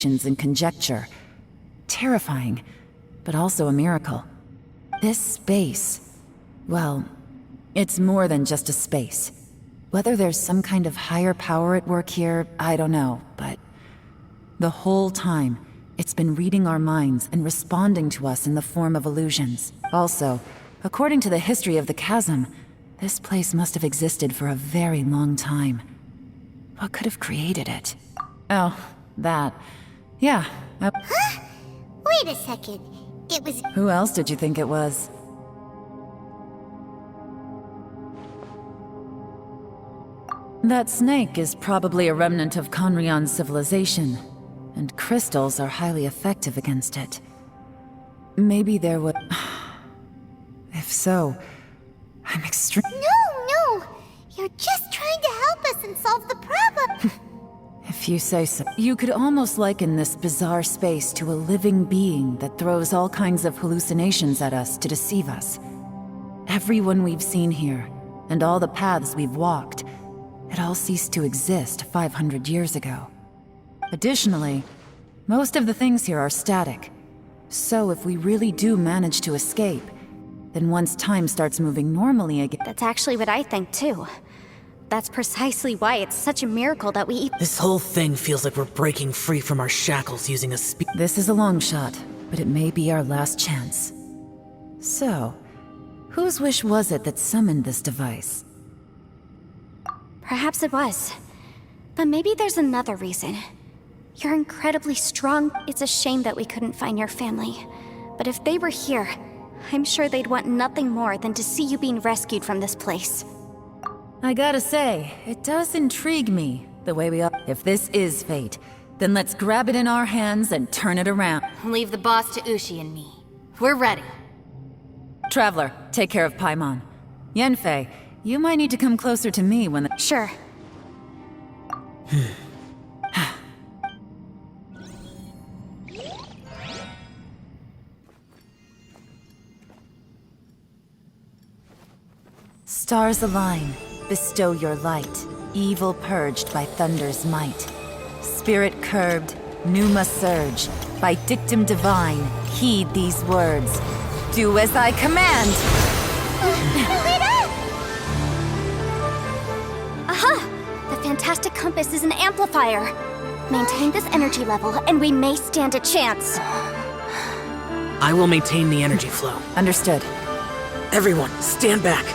and conjecture. Terrifying, but also a miracle. This space, well, it's more than just a space. Whether there's some kind of higher power at work here, I don't know, but the whole time, it's been reading our minds and responding to us in the form of illusions. Also, according to the history of the chasm, this place must have existed for a very long time. What could have created it? Oh, that. Yeah. Huh? Wait a second. It was... Who else did you think it was? That snake is probably a remnant of Conrion's civilization, and crystals are highly effective against it. Maybe there would... If so, I'm extreme... No! You're just trying to help us and solve the problem! If you say so. You could almost liken this bizarre space to a living being that throws all kinds of hallucinations at us to deceive us. Everyone we've seen here, and all the paths we've walked, it all ceased to exist 500 years ago. Additionally, most of the things here are static. So if we really do manage to escape, then once time starts moving normally again... That's actually what I think too. That's precisely why it's such a miracle that we... This whole thing feels like we're breaking free from our shackles using a This is a long shot, but it may be our last chance. So, whose wish was it that summoned this device? Perhaps it was. But maybe there's another reason. You're incredibly strong. It's a shame that we couldn't find your family. But if they were here, I'm sure they'd want nothing more than to see you being rescued from this place. I gotta say, it does intrigue me, the way we are. If this is fate, then let's grab it in our hands and turn it around. Leave the boss to Ushi and me. We're ready. Traveler, take care of Paimon. Yanfei, you might need to come closer to me when the... Sure. Stars align, bestow your light, evil purged by thunder's might. Spirit curbed, pneuma surge, by dictum divine, heed these words. Do as I command! Aha! The fantastic compass is an amplifier. Maintain this energy level, and we may stand a chance. I will maintain the energy flow. Understood. Everyone, stand back.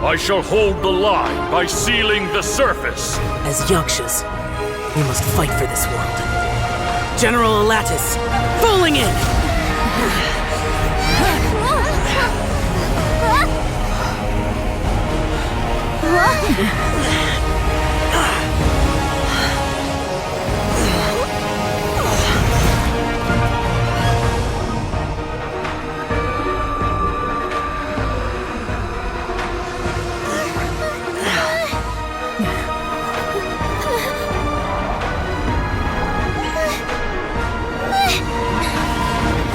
I shall hold the line by sealing the surface. As YAKSHAS, we must fight for this world. General Alatus, falling in!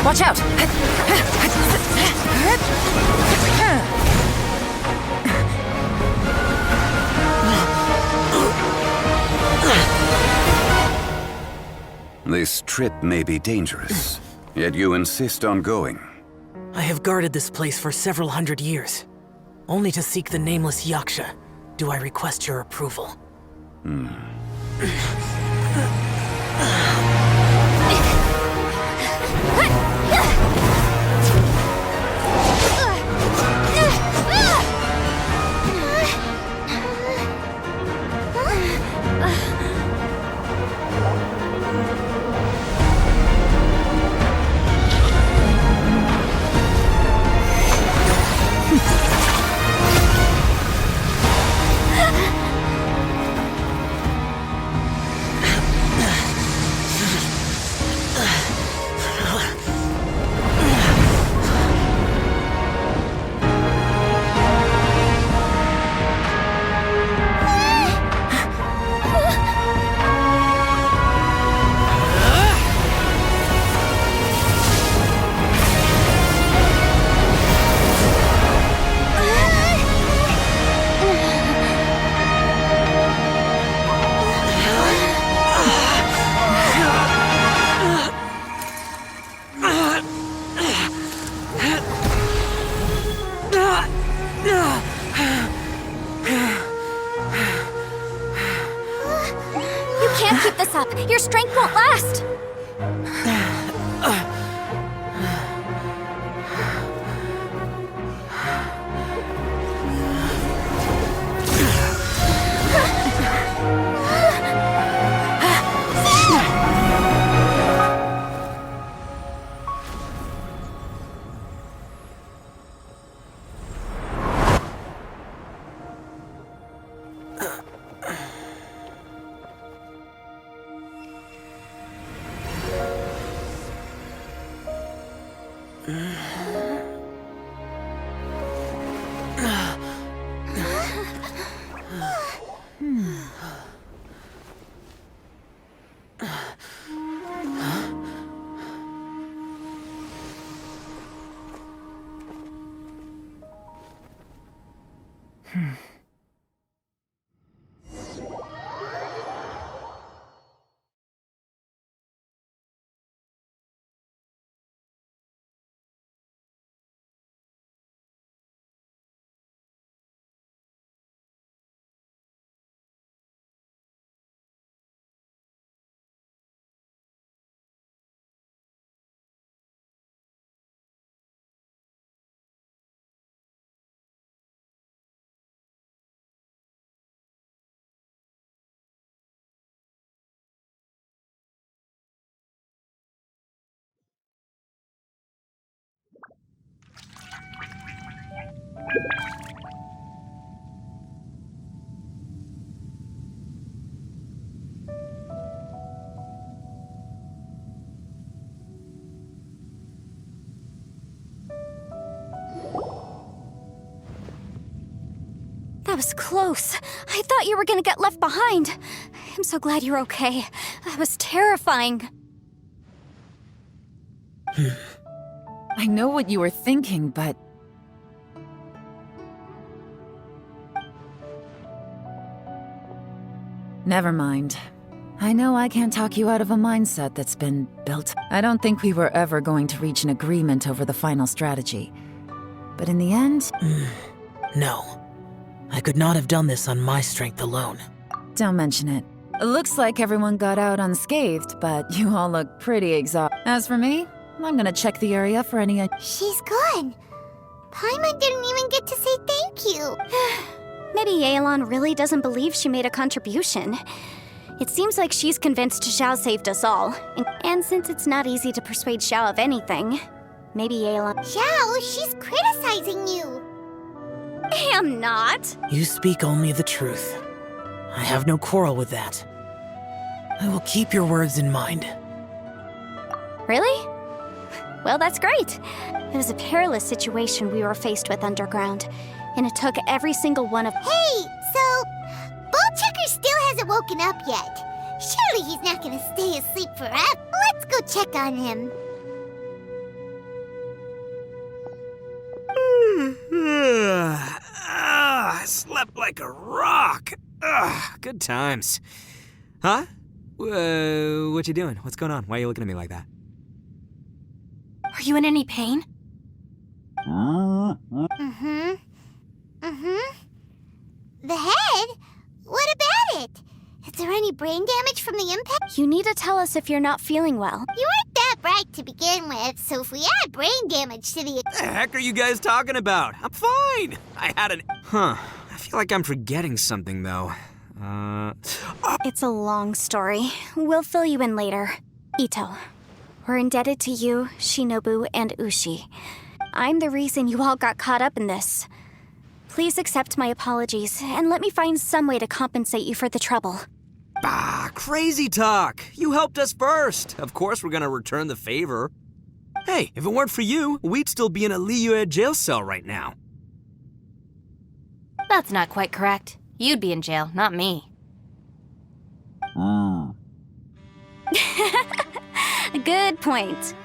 Watch out! This trip may be dangerous, yet you insist on going. I have guarded this place for several hundred years. Only to seek the nameless Yaksha, do I request your approval. keep this up. Your strength won't last. That was close. I thought you were gonna get left behind. I'm so glad you're okay. That was terrifying. I know what you were thinking, but... Never mind. I know I can't talk you out of a mindset that's been built. I don't think we were ever going to reach an agreement over the final strategy. But in the end... No. I could not have done this on my strength alone. Don't mention it. It looks like everyone got out unscathed, but you all look pretty exhausted. As for me, I'm gonna check the area for any... She's gone. Paimon didn't even get to say thank you. Maybe Yelan really doesn't believe she made a contribution. It seems like she's convinced Xiao saved us all. And since it's not easy to persuade Xiao of anything, maybe Yelan... Xiao, she's criticizing you. I'm not. You speak only the truth. I have no quarrel with that. I will keep your words in mind. Really? Well, that's great. It was a perilous situation we were faced with underground, and it took every single one of... Hey, so... Ballchecker still hasn't woken up yet. Surely he's not gonna stay asleep forever. Let's go check on him. I slept like a rock. Good times. Huh? What you doing? What's going on? Why are you looking at me like that? Are you in any pain? The head? What about it? Is there any brain damage from the impact? You need to tell us if you're not feeling well. You weren't that bright to begin with, so if we add brain damage to the... What the heck are you guys talking about? I'm fine. I had an... I feel like I'm forgetting something, though. It's a long story. We'll fill you in later. Ito, we're indebted to you, Shinobu, and Ushi. I'm the reason you all got caught up in this. Please accept my apologies, and let me find some way to compensate you for the trouble. Crazy talk. You helped us first. Of course we're gonna return the favor. Hey, if it weren't for you, we'd still be in a Liyue jail cell right now. That's not quite correct. You'd be in jail, not me. Good point.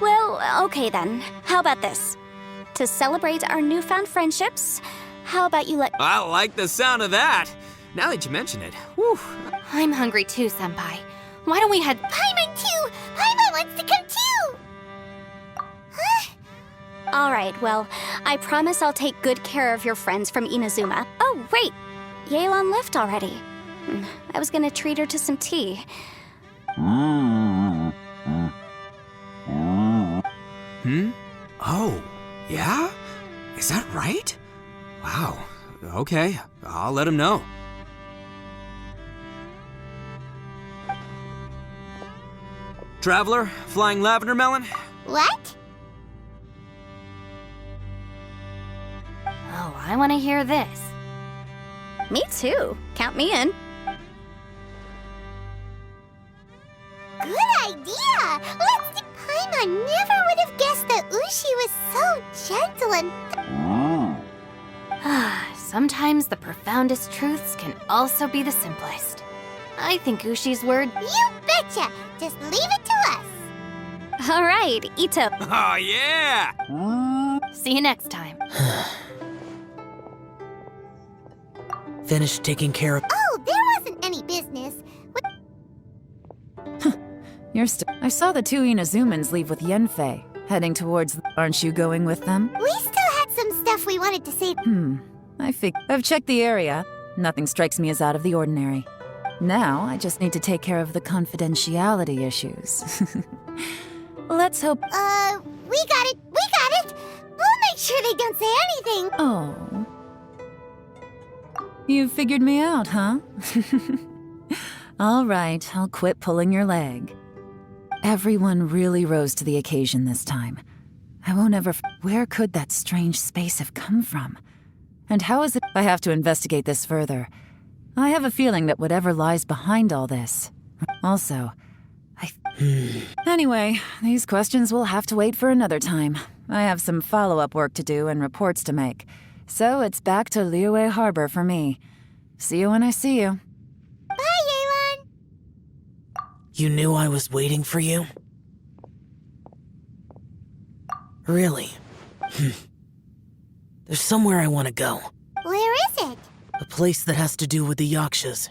Well, okay then. How about this? To celebrate our newfound friendships, how about you let... I like the sound of that. Now that you mention it. Whew. I'm hungry too, Senpai. Why don't we head... Paimon too! Paimon wants to come too! All right, well, I promise I'll take good care of your friends from Inazuma. Oh, wait! Yelan left already. I was gonna treat her to some tea. Oh, yeah? Is that right? Wow. Okay, I'll let him know. Traveler, flying lavender melon? What? Oh, I want to hear this. Me too. Count me in. Good idea! Let's see. Paimon never would have guessed that Ushi was so gentle and... Sometimes the profoundest truths can also be the simplest. I think Ushi's word. You betcha! Just leave it to us. All right, Ito. Oh, yeah! See you next time. Finished taking care of. Oh, there wasn't any business. You're I saw the two Inazumans leave with Yenfei, heading towards... Aren't you going with them? We still had some stuff we wanted to say. I've checked the area. Nothing strikes me as out of the ordinary. Now, I just need to take care of the confidentiality issues. Let's hope... We got it! We got it! We'll make sure they don't say anything! Oh. You figured me out, huh? All right, I'll quit pulling your leg. Everyone really rose to the occasion this time. I won't ever... Where could that strange space have come from? And how is it... I have to investigate this further. I have a feeling that whatever lies behind all this... Also, Anyway, these questions will have to wait for another time. I have some follow-up work to do and reports to make. So it's back to Liyue Harbor for me. See you when I see you. Bye, Yelan! You knew I was waiting for you? Really? There's somewhere I want to go. Where is it? A place that has to do with the YAKSHAS.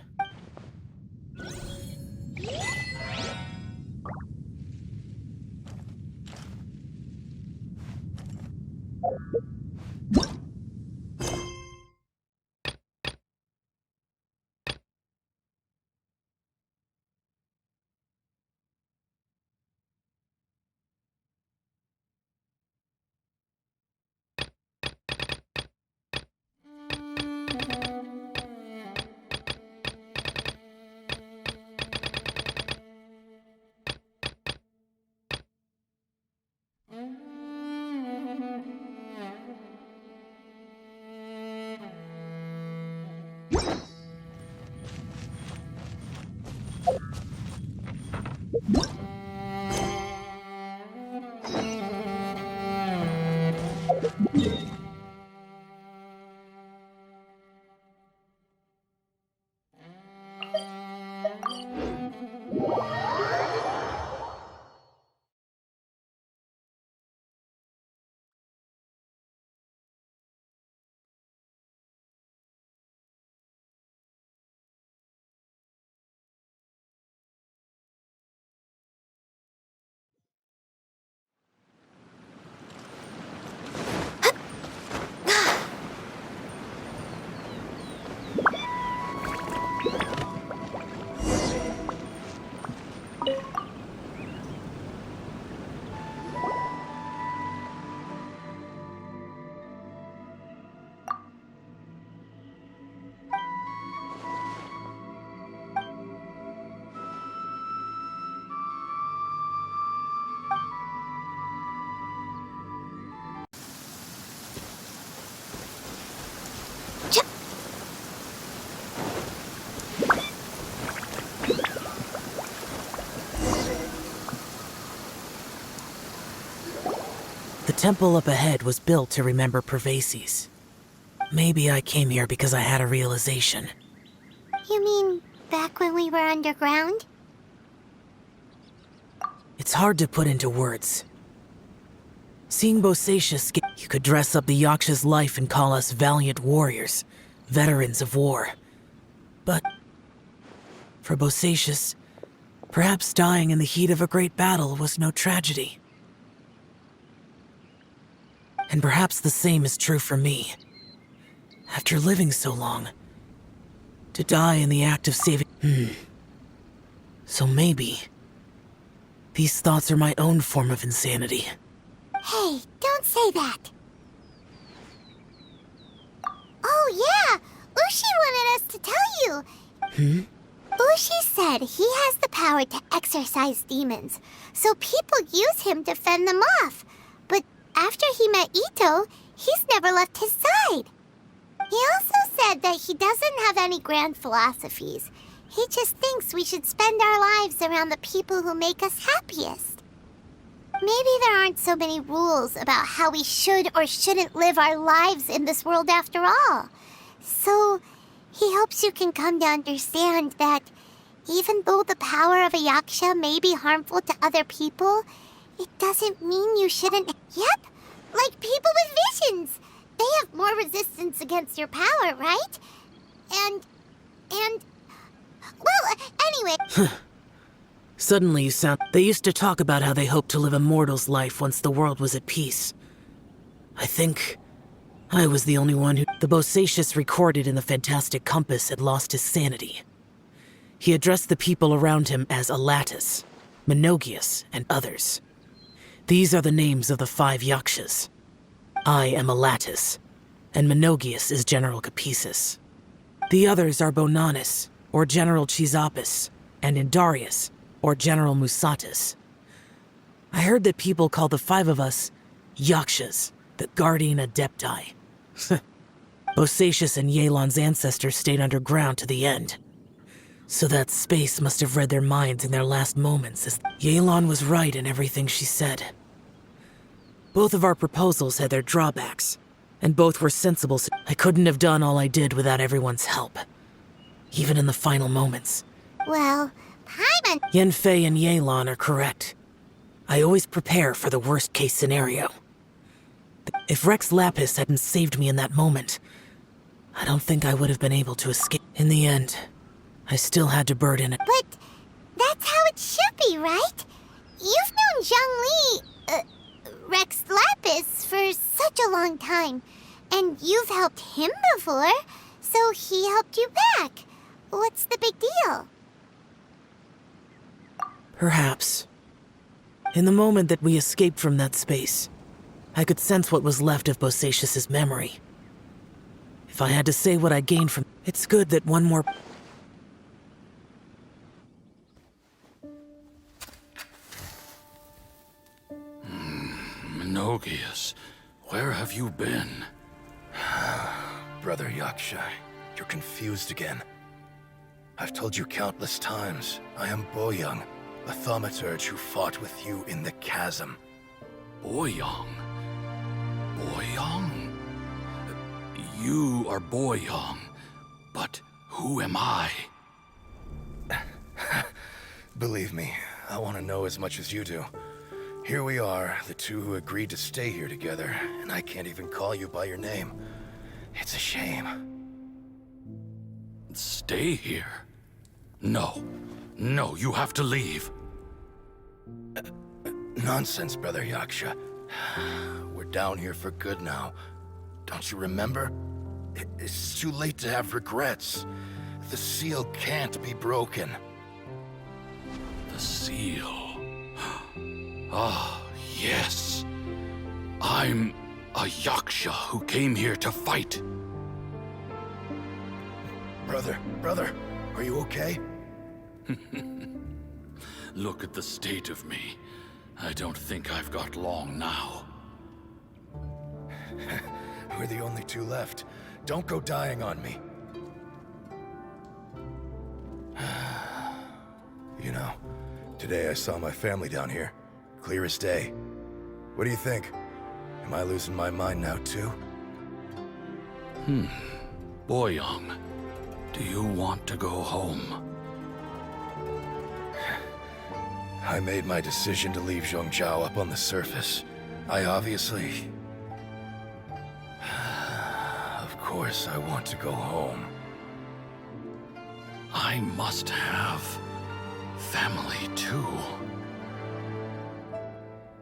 The temple up ahead was built to remember Pervases. Maybe I came here because I had a realization. You mean back when we were underground? It's hard to put into words. Seeing Bosacius, you could dress up the YAKSHA's life and call us valiant warriors, veterans of war. But for Bosacius, perhaps dying in the heat of a great battle was no tragedy. And perhaps the same is true for me. After living so long, To die in the act of saving. So maybe these thoughts are my own form of insanity. Hey, don't say that. Oh yeah, Ushi wanted us to tell you. Ushi said he has the power to exorcise demons, so people use him to fend them off. But after he met Ito, he's never left his side. He also said that he doesn't have any grand philosophies. He just thinks we should spend our lives around the people who make us happiest. Maybe there aren't so many rules about how we should or shouldn't live our lives in this world after all. So, he hopes you can come to understand that even though the power of a yaksha may be harmful to other people, it doesn't mean you shouldn't... Yep, like people with visions. They have more resistance against your power, right? And... Well, anyway... Suddenly you sound... They used to talk about how they hoped to live a mortal's life once the world was at peace. I think I was the only one who... The Bosacius recorded in the Fantastic Compass had lost his sanity. He addressed the people around him as Alatus, Menogius, and others. These are the names of the 5 Yakshas. I am Alatus, and Menogius is General Capisis. The others are Bonanis, or General Chisapis, and Indarius, or General Musatus. I heard that people call the 5 of us Yakshas, the Guardian Adepti. Bosacius and Yelan's ancestors stayed underground to the end. So that space must have read their minds in their last moments, as Yelan was right in everything she said. Both of our proposals had their drawbacks, and both were sensible. I couldn't have done all I did without everyone's help, even in the final moments. Well, Paimon... Yanfei and Yelan are correct. I always prepare for the worst-case scenario. If Rex Lapis hadn't saved me in that moment, I don't think I would have been able to escape. In the end, I still had to burden it. But that's how it should be, right? You've known Zhongli, Rex Lapis, for such a long time. And you've helped him before, so he helped you back. What's the big deal? Perhaps. In the moment that we escaped from that space, I could sense what was left of Bosacius's memory. If I had to say what I gained from... It's good that one more... Menogius, where have you been? Brother Yaksha, you're confused again. I've told you countless times, I am Boyoung, the thaumaturge who fought with you in the chasm. Boyoung? Boyoung? You are Boyoung, but who am I? Believe me, I want to know as much as you do. Here we are, the two who agreed to stay here together, and I can't even call you by your name. It's a shame. Stay here? No. No, you have to leave. Nonsense, Brother Yaksha. We're down here for good now. Don't you remember? It's too late to have regrets. The seal can't be broken. The seal. Ah, yes. I'm a Yaksha who came here to fight. Brother, are you okay? Look at the state of me. I don't think I've got long now. We're the only two left. Don't go dying on me. You know, today I saw my family down here. Clear as day. What do you think? Am I losing my mind now too? Boyoung, do you want to go home? I made my decision to leave Zhongzhou up on the surface. I obviously... Of course I want to go home. I must have family too.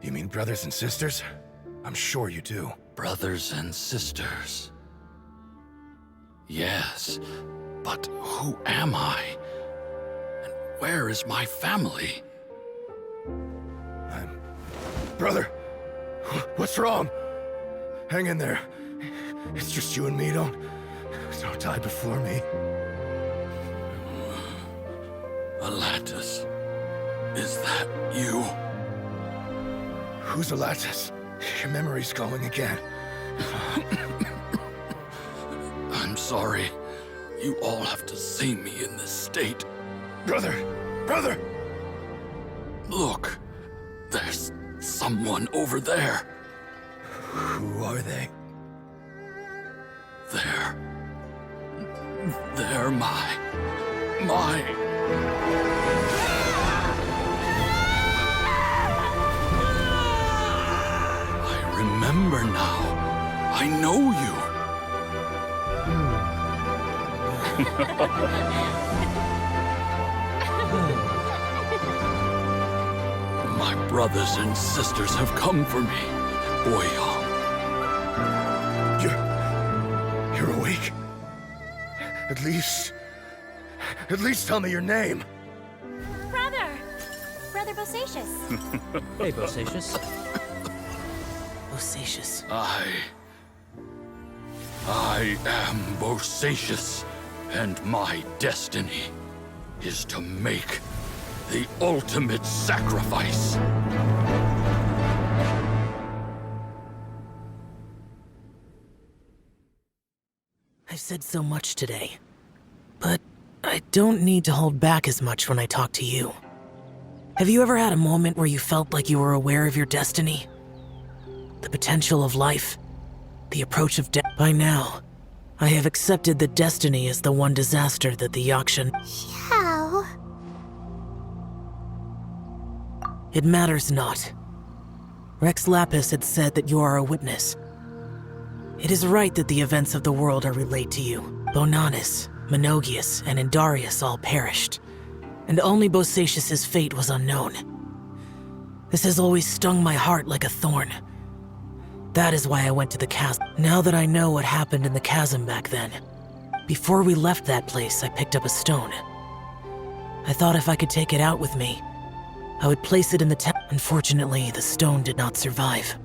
You mean brothers and sisters? I'm sure you do. Brothers and sisters. Yes, But who am I? And where is my family? Brother, what's wrong? Hang in there. It's just you and me. Don't die before me. Alatus, is that you? Who's Alatus? Your memory's going again. I'm sorry. You all have to see me in this state. Brother! Look, there's someone over there. Who are they? They're my... I remember now. I know you. My brothers and sisters have come for me, Boyang. You're awake? At least tell me your name. Brother Bosacius. Hey, Bosacius. Bosacius. I am Bosacius, and my destiny is to make the ultimate sacrifice. I've said so much today, but I don't need to hold back as much when I talk to you. Have you ever had a moment where you felt like you were aware of your destiny? The potential of life? The approach of death? By now, I have accepted that destiny is the one disaster that the Yaksha... Xiao. It matters not. Rex Lapis had said that you are a witness. It is right that the events of the world are relayed to you. Bonanis, Menogius, and Indarius all perished, and only Bosacius' fate was unknown. This has always stung my heart like a thorn. That is why I went to the chasm. Now that I know what happened in the chasm back then, before we left that place, I picked up a stone. I thought if I could take it out with me, I would place it in the temple. Unfortunately, the stone did not survive.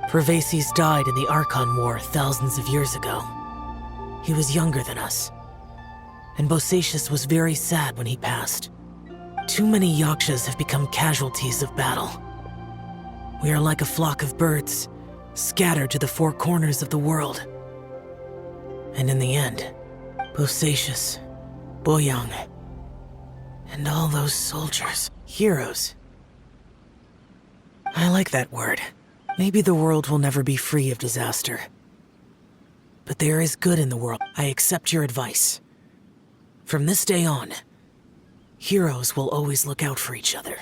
Pervases died in the Archon War thousands of years ago. He was younger than us, and Bosacius was very sad when he passed. Too many Yakshas have become casualties of battle. We are like a flock of birds, scattered to the four corners of the world. And in the end, Bosacius, Boyang, and all those soldiers, heroes. I like that word. Maybe the world will never be free of disaster. But there is good in the world. I accept your advice. From this day on, heroes will always look out for each other.